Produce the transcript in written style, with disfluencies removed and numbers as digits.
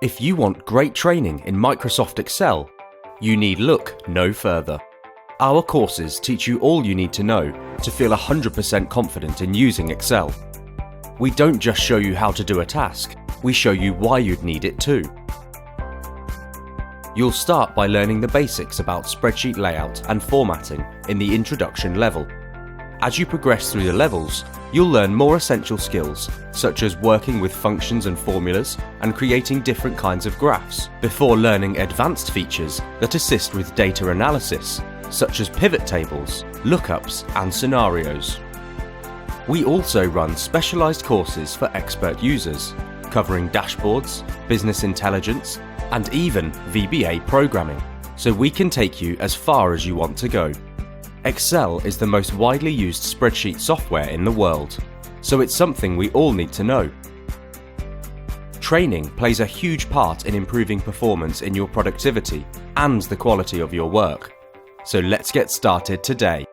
If you want great training in Microsoft Excel, you need look no further. Our courses teach you all you need to know to feel 100% confident in using Excel. We don't just show you how to do a task, we show you why you'd need it too. You'll start by learning the basics about spreadsheet layout and formatting in the introduction level. As you progress through the levels, you'll learn more essential skills, such as working with functions and formulas and creating different kinds of graphs, before learning advanced features that assist with data analysis, such as pivot tables, lookups, and scenarios. We also run specialized courses for expert users, covering dashboards, business intelligence, and even VBA programming, so we can take you as far as you want to go. Excel is the most widely used spreadsheet software in the world, so it's something we all need to know. Training plays a huge part in improving performance in your productivity and the quality of your work. So let's get started today.